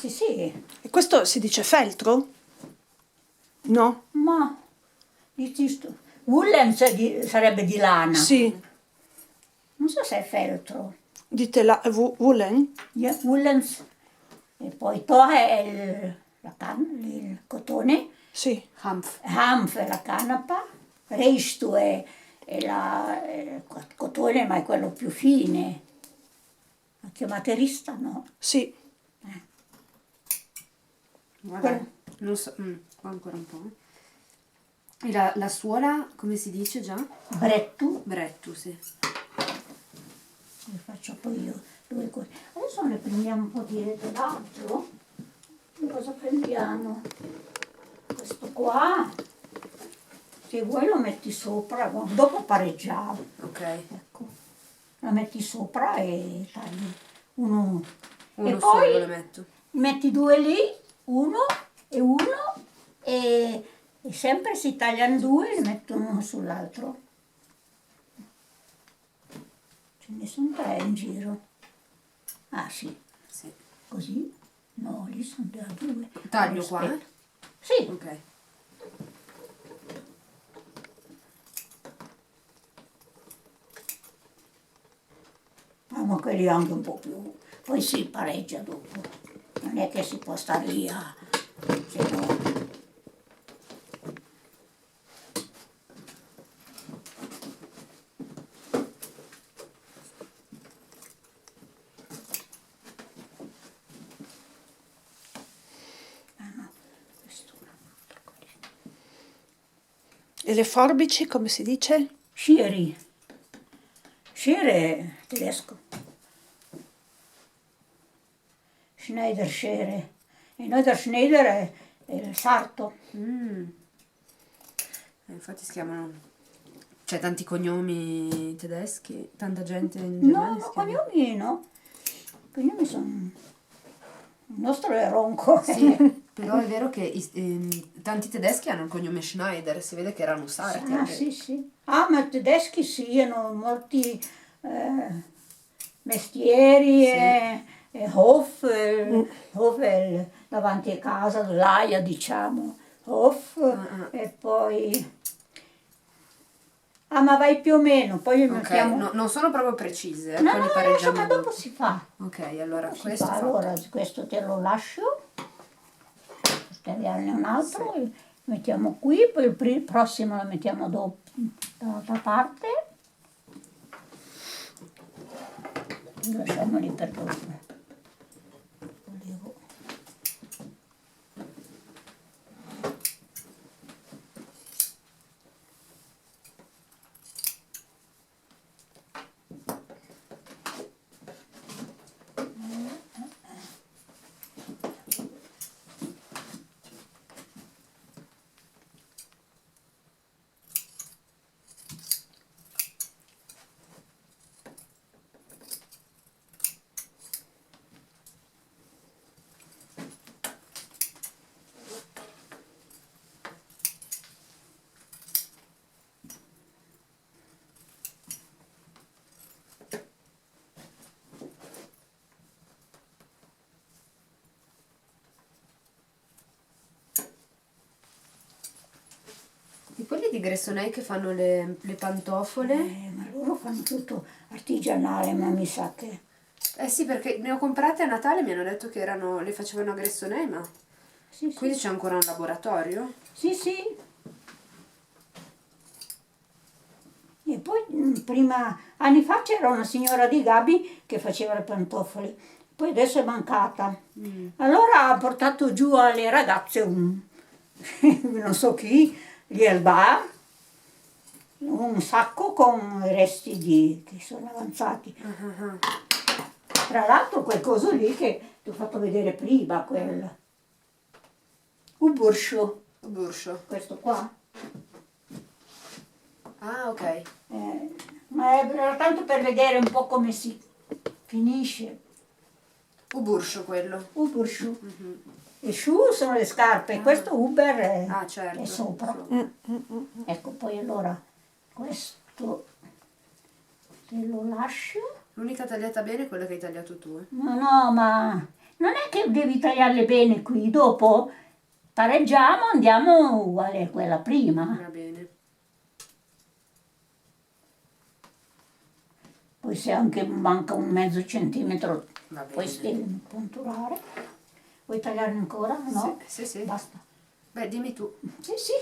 Sì, sì, E questo si dice feltro? No? ma woolen sarebbe di lana. Sì. Non so se è feltro. Dite woolen? Woolens. E poi toa è il cotone, Sì. Hanf. hanf è la canapa, reistu è cotone ma è quello più fine. La chiamate rista, no? Sì. Guarda, non so, qua ancora un po'. E la suola, come si dice già? Brettu, Brettu, sì. le faccio poi io due cose. Adesso ne prendiamo un po' di dell'altro. Cosa prendiamo? Questo qua, se vuoi lo metti sopra, dopo pareggiamo. Ok. Ecco, la metti sopra e tagli uno. Uno E solo poi lo metto. metti due lì, uno, e sempre si tagliano due e li mettono uno sull'altro. Ce ne sono tre in giro. Ah sì, Sì. così? No, lì sono già due. Taglio qua? Aspetta. Sì, Ok. ma quelli anche un po' più. Poi si pareggia dopo. Non è che si può stare lì a. Se no. Ah no, questo è un altro quello. E le forbici, come si dice? Sciri. Schere è tedesco. Schneider Schere. E noi da Schneider è il sarto. Infatti si chiamano... C'è tanti cognomi tedeschi, tanta gente in No, Germania no, si chiama. cognomi no. Cognomi sono. Il nostro è Ronco. Sì, però è vero che tanti tedeschi hanno il cognome Schneider, si vede che erano sarti. Ah, anche. sì, sì. Ah, ma i tedeschi sì, hanno molti mestieri e Hof, Hof è davanti a casa, l'Aia diciamo, Hof, e poi. Ah, ma vai più o meno, poi Ok, mettiamo. non sono proprio precise, No, poi li no, pareggiamo ma dopo dopo. si fa. Ok, allora Dopo si questo fa. è fatto. Allora, questo te lo lascio, tagliarne un altro, e mettiamo qui, poi il prossimo lo mettiamo dopo, dall'altra parte. Lasciamoli per dopo. Volevo. E quelli di Gressonei che fanno le pantofole? Ma loro fanno tutto artigianale, ma mi sa che. Eh sì, perché ne ho comprate a Natale, mi hanno detto che le facevano a Gressonei, ma Sì, quindi sì. c'è ancora un laboratorio? Sì, sì. E poi prima, anni fa c'era una signora di Gabi che faceva le pantofole, poi adesso è mancata. Allora ha portato giù alle ragazze non so chi, gli Elba, un sacco con i resti che sono avanzati. Tra l'altro quel coso lì che ti ho fatto vedere prima, quel Uburscio, Burscio. questo qua. Ah, ok. Ma era tanto per vedere un po' come si finisce. Burscio quello. Uburscio. E sciù sono le scarpe, questo Uber Ah, certo. è sopra. Ecco, poi allora questo te lo lascio. L'unica tagliata bene è quella che hai tagliato tu. No, no, ma non è che devi tagliarle bene qui, dopo pareggiamo, andiamo uguale a quella prima. Va bene. Poi se anche manca un mezzo centimetro, Va bene. poi si deve punturare. Vuoi tagliarne ancora? No? Sì. Basta. Beh, dimmi tu. Sì.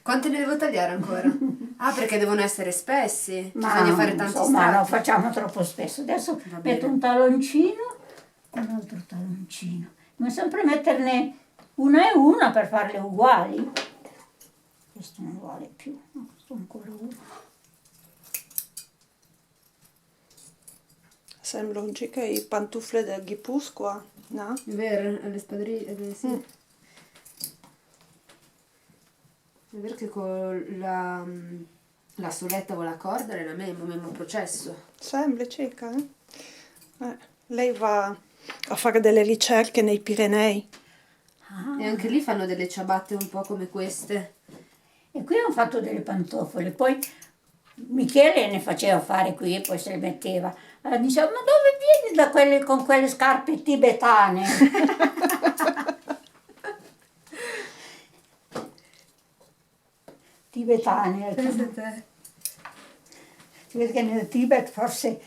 Quante ne devo tagliare ancora? Ah, perché devono essere spessi. Bisogna fare tanti insomma, strati. non facciamo troppo spesso. Adesso Va metto bene. un taloncino, un altro taloncino. Devo sempre metterne una e una per farle uguali. Questo non vale più, no, questo ancora uno. Sembra un ciò che i pantufle del Ghipus qua, no? È vero, le spadrine, sì. È vero che con la soletta con la corda è il mesmo processo. Sembra circa, lei va a fare delle ricerche nei Pirenei. E anche lì fanno delle ciabatte un po' come queste. E qui hanno fatto delle pantofole, poi Michele ne faceva fare qui e poi se le metteva. Allora diceva, ma dove vieni con quelle scarpe tibetane? Tibetane. Te. Si vede che nel Tibet forse...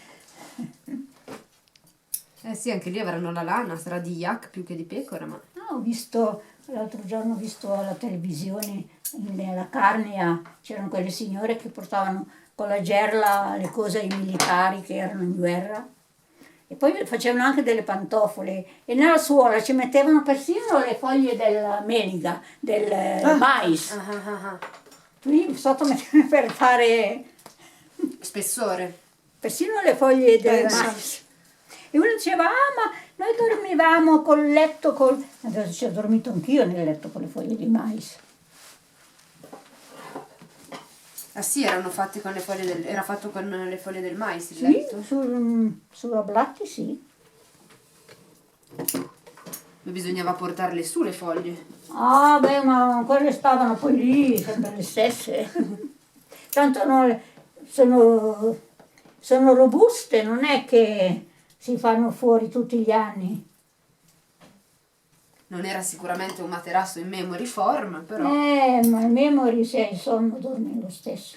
Eh sì, anche lì avranno la lana, sarà di yak più che di pecora, ma... Ho visto, l'altro giorno ho visto alla televisione, nella Carnia, c'erano quelle signore che portavano con la gerla le cose ai militari che erano in guerra. E poi facevano anche delle pantofole e nella suola ci mettevano persino le foglie della meliga, del mais. Ah. Qui sotto mettevano per fare Spessore. persino le foglie del Pensa. mais. E uno diceva, ma noi dormivamo col letto, adesso ci ho dormito anch'io nel letto con le foglie di mais. Ah sì, erano fatti con le foglie era fatto con le foglie del mais il Sì, letto? sulla Blatti sì. Ma bisognava portarle su le foglie. Ah, beh, ma quelle stavano poi lì, sempre le stesse. Tanto sono robuste, non è che si fanno fuori tutti gli anni. Non era sicuramente un materasso in memory form, però... Ma il memory, se hai sonno, dormi lo stesso.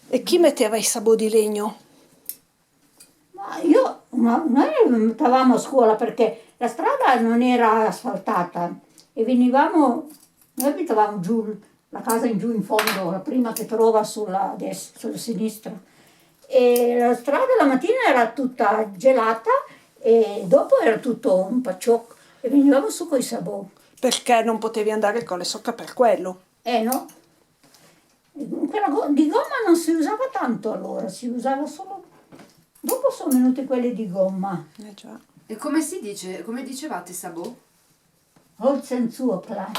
E chi metteva i sabò di legno? Ma noi stavamo a scuola perché la strada non era asfaltata e noi abitavamo giù, la casa in giù in fondo, la prima che trova sulla sinistra. E la strada la mattina era tutta gelata e dopo era tutto un pacciocco e venivamo su coi sabò. Perché non potevi andare con le socche per quello? No, quella di gomma non si usava tanto allora, si usava solo... Dopo sono venute quelle di gomma. Già. E come si dice, come dicevate sabò? Holzenzuckler.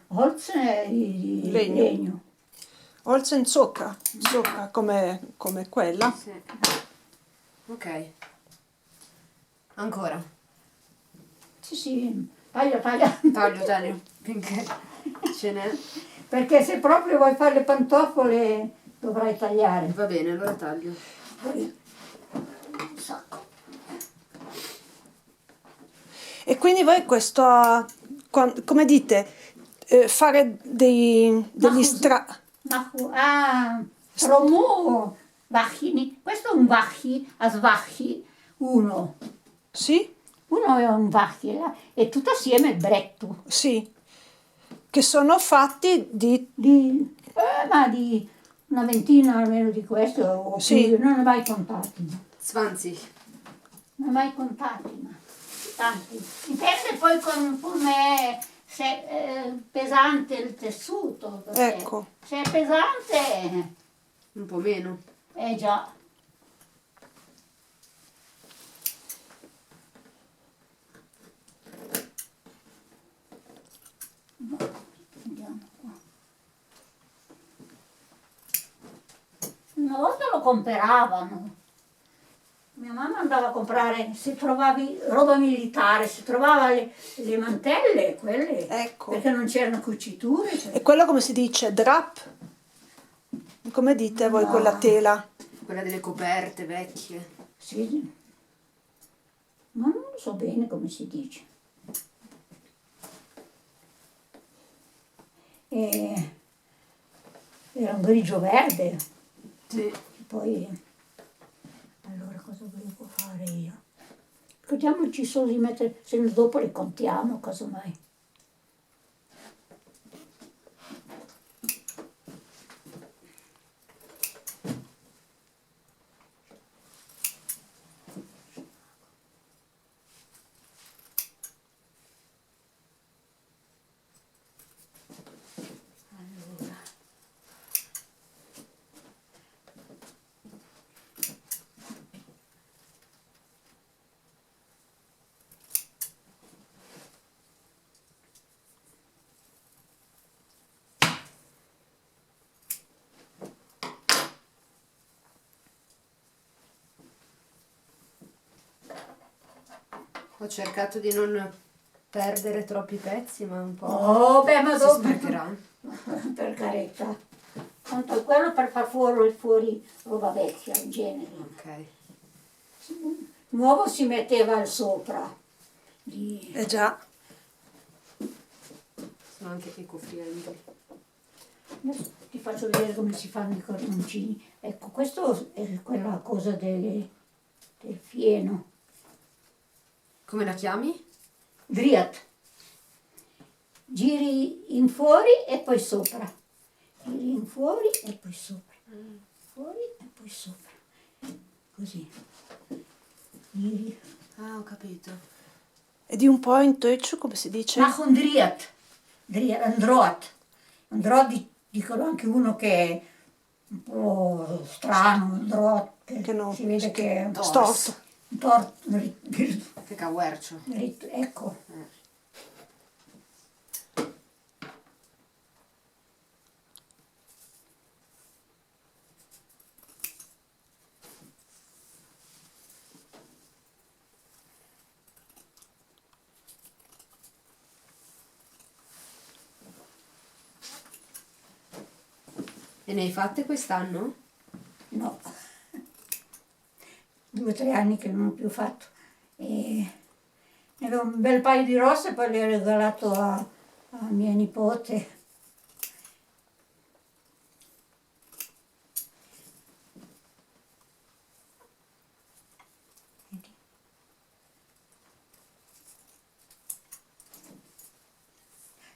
Holz è di Legno. legno. Olsen zucca come quella. Sì. Ok. Ancora. Sì, taglia. Taglio, finché ce n'è. Perché se proprio vuoi fare le pantofole dovrai tagliare. Va bene, allora taglio. Poi un sacco. E quindi voi questo, come dite, fare degli Promo Vachini. Questo è un Vachi, a Svachi, uno. Sì? Uno è un Vachi e tutto assieme il bretto. Sì. Che sono fatti di... Di una ventina almeno di questo, o Sì. più, non ne ho mai contati. Svanzi. Non ho mai contati, ma tanti. Dipende poi come se è pesante il tessuto. Perché Ecco. se è pesante, Un po' meno. già. Andiamo qua. Una volta lo comperavano. Mia mamma andava a comprare, se trovavi roba militare, se trovava le mantelle, quelle, Ecco. perché non c'erano cuciture. E quello come si dice? Drap? Come dite voi quella tela? quella delle coperte vecchie. Sì, ma non lo so bene come si dice. E era un grigio verde. Sì. E poi, allora cosa volevo fare io? Ricordiamoci solo di mettere, se no dopo le contiamo, casomai. Allora. Ho cercato di non perdere troppi pezzi, ma un po' Oh, beh, ma si dopo... sprecherà. Per carità. Tanto è quello per far fuori roba vecchia in genere. Ok. Nuovo si metteva al sopra. Di... Già. Sono anche eco-friendly. Adesso ti faccio vedere come si fanno i cordoncini. Ecco, questo è quella cosa del fieno. Come la chiami? Driat. Giri in fuori e poi sopra. Giri in fuori e poi sopra. Fuori e poi sopra. Così. Giri. Ah, ho capito. E di un po' in deutsch come si dice? Ma con Driat. Androat. Androat dicono anche uno che è un po' strano, androat, Che no, si vede che è storto. Che caguercio. ecco. E ne hai fatte quest'anno? No, 2 o 3 anni che non ho più fatto. E ne avevo un bel paio di rosse e poi le ho regalato a mia nipote.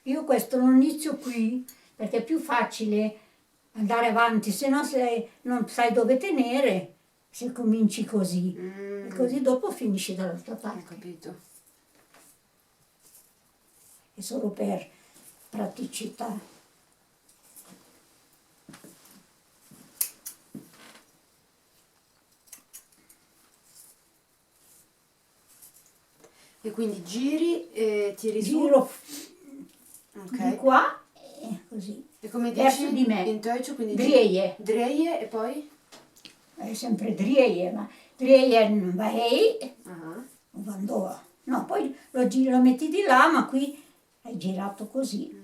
Io questo lo inizio qui perché è più facile andare avanti, se no se non sai dove tenere, se cominci così. E così dopo finisci dall'altra Ho parte. capito. È solo per praticità. E quindi giri e tiri su. Giro Ok. di qua e così. E come Verso dici di me. in deutsch, quindi Dreie. Dreie e poi? È sempre Dreie, ma Dreie non va Ah. Vandoa. No, poi lo metti di là, ma qui hai girato così.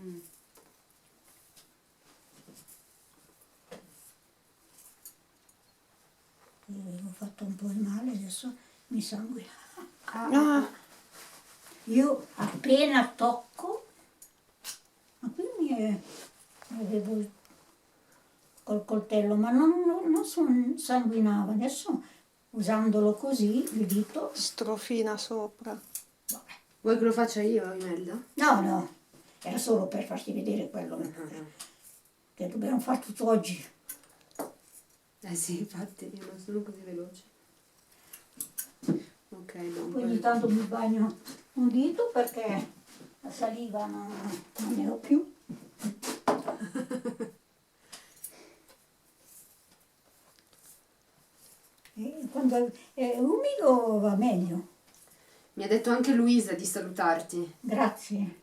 Avevo fatto un po' di male, adesso mi sanguina. Ah, Io appena tocco, ma qui avevo col coltello, ma non sanguinava. Adesso usandolo così, il dito, strofina sopra. vabbè. Vuoi che lo faccia io, Imelda? No, era solo per farti vedere quello che dobbiamo fare tutto oggi. Eh sì, infatti, io non sono così veloce. Ok, Poi ogni tanto mi bagno un dito perché la saliva non ne ho più. E quando è umido va meglio. Mi ha detto anche Luisa di salutarti. Grazie.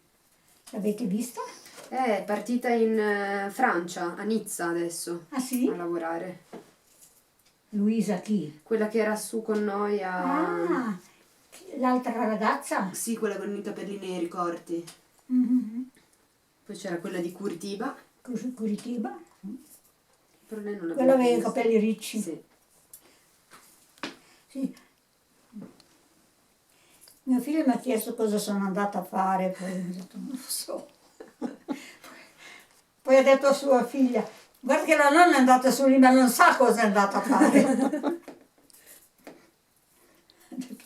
L'avete vista? È partita in Francia, a Nizza adesso, Ah sì? a lavorare. Luisa chi? Quella che era su con noi a... Ah, l'altra ragazza? Sì, quella con i capelli neri corti. Mm-hmm. Poi c'era quella di Curitiba. Curitiba? Però lei non Quella aveva i vista. capelli ricci. Sì. Sì. Mio figlio mi ha chiesto cosa sono andata a fare, poi ho detto non lo so. Poi ha detto a sua figlia, guarda che la nonna è andata su lì ma non sa cosa è andata a fare. Ha detto,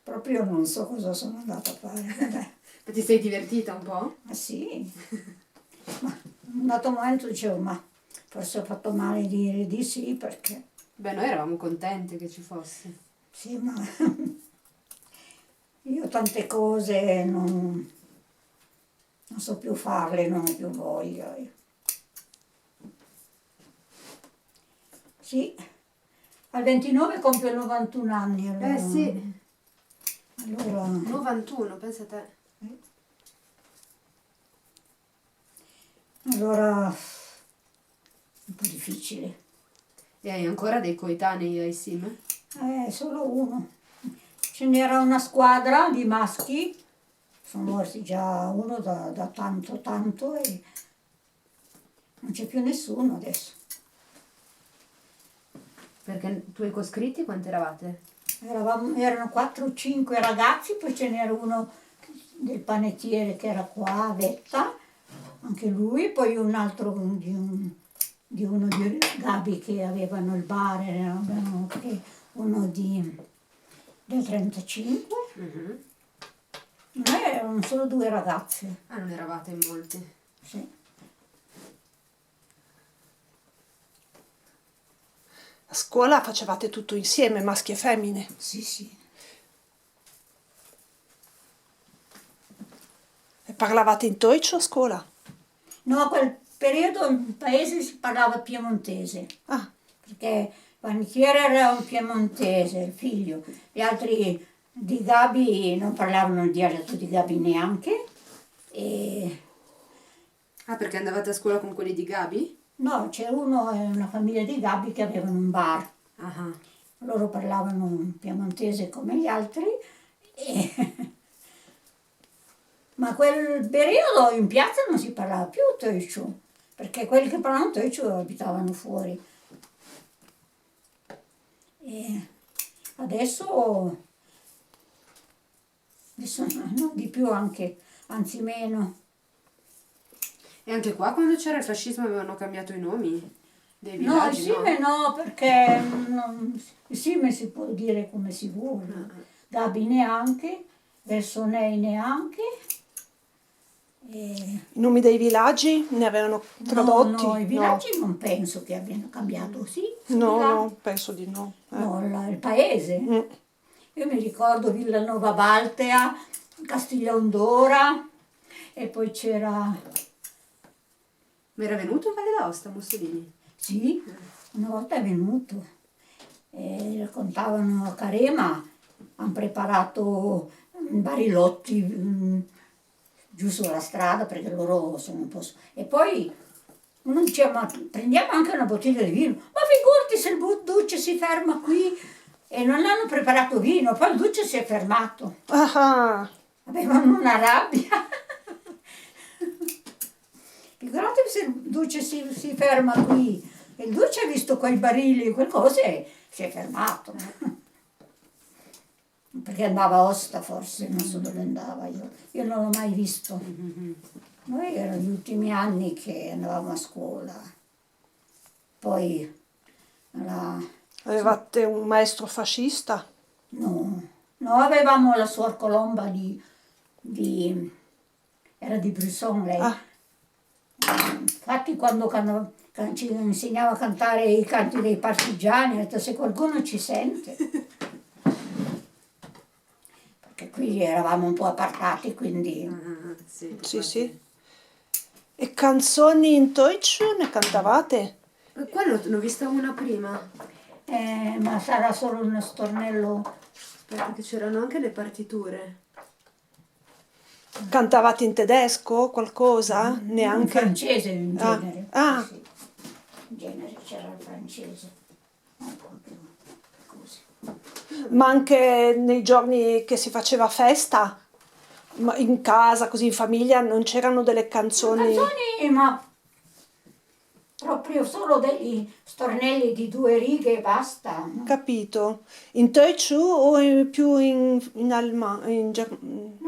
proprio non so cosa sono andata a fare. Vabbè. Ma ti sei divertita un po'? Ma sì, ma in un dato momento dicevo, ma forse ho fatto male dire di sì perché Beh, noi eravamo contenti che ci fossi. sì, ma io tante cose non so più farle, non ho più voglia. Sì, al 29 compio 91 anni allora. Sì, Allora, 91, pensa a te. allora un po' difficile. E hai ancora dei coetanei ai sim? Solo uno. Ce n'era una squadra di maschi, sono morti già uno da tanto tanto e non c'è più nessuno adesso. Perché tu e i coscritti quanti eravate? Erano 4 o 5 ragazzi, poi ce n'era uno del panettiere che era qua a Vetta, anche lui, poi un altro di uno di Gabi che avevano il bar, avevano anche uno del 35. Noi erano solo 2 ragazze, Ah, non eravate in molti. sì. A scuola facevate tutto insieme, maschi e femmine. Sì, sì. E parlavate in Deutsch a scuola? No, a quel periodo in paese si parlava piemontese, Ah, perché il panettiere era un piemontese, il figlio. Gli altri di Gabi non parlavano il dialetto di Gabi neanche. E Ah, perché andavate a scuola con quelli di Gabi? no, c'è uno, una famiglia di Gabi che avevano un bar. Ah, Loro parlavano un piemontese come gli altri. Ma quel periodo in piazza non si parlava più Teutschu, perché quelli che parlavano Teutschu abitavano fuori. E adesso non di più anche, anzi meno. e anche qua quando c'era il fascismo avevano cambiato i nomi dei No, il villaggi, Sime no, perché il Sime si può dire come si vuole. Gabi neanche, Versonei neanche. E i nomi dei villaggi ne avevano tradotti? no, i villaggi non penso che abbiano cambiato, sì? No, Villaggi? no, penso di no. No, il paese. Mm. Io mi ricordo Villanova Baltea, Castiglion d'Ora e poi c'era, Ma era venuto in Valle d'Aosta Mussolini? sì, una volta è venuto e raccontavano a Carema, hanno preparato barilotti giù sulla strada perché loro sono un po'. E poi uno diceva, ma prendiamo anche una bottiglia di vino. Ma figurati se il Duce si ferma qui e non hanno preparato vino, poi il Duce si è fermato. Ah, Avevano una rabbia. Figuratevi se il Duce si ferma qui. E il Duce ha visto quei barili e quelle cose e si è fermato. Perché andava a Osta forse, non so dove andava io. Io non l'ho mai visto. Noi erano gli ultimi anni che andavamo a scuola. Poi avevate un maestro fascista? no, avevamo la suor Colomba era di Brisson lei. Ah, Infatti quando ci insegnava a cantare i canti dei partigiani, ho detto se qualcuno ci sente. Perché qui eravamo un po' appartati, quindi Sì, sì, sì. E canzoni in Deutsch ne cantavate? Qua l'ho vista una prima. ma sarà solo uno stornello. Aspetta, che c'erano anche le partiture. Cantavate in tedesco qualcosa? In Neanche? francese in Ah, genere. ah. Sì, in genere c'era il francese. Non proprio così. Ma anche nei giorni che si faceva festa? Ma in casa, così in famiglia, non c'erano delle canzoni? Canzoni, ma proprio solo degli stornelli di 2 righe e basta. No, Capito. In Teochew o più in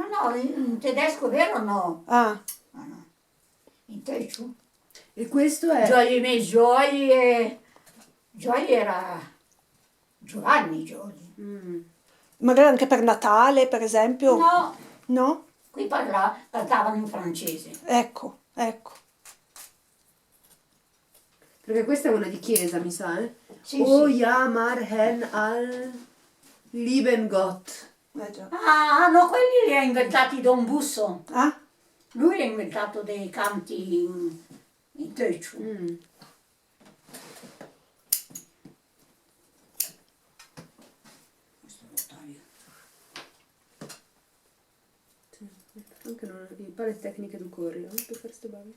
no, in tedesco vero no. Ah, No, no. In Teochew. E questo è... Gioia era Giovanni Gioia. Mm. magari anche per Natale, per esempio? No, No? qui parlavano in francese. Ecco, ecco. Perché questa è una di chiesa, mi sa, eh? Sì, O sì. ja Marhen al lieben Gott. Già. Ah, no, quelli li ha inventati Don Busso. Ah? Lui ha inventato dei canti in Teochew. Mm. Questo lo taglio. Sì. Anche non, pare tecniche du corrio, per fare ste balle.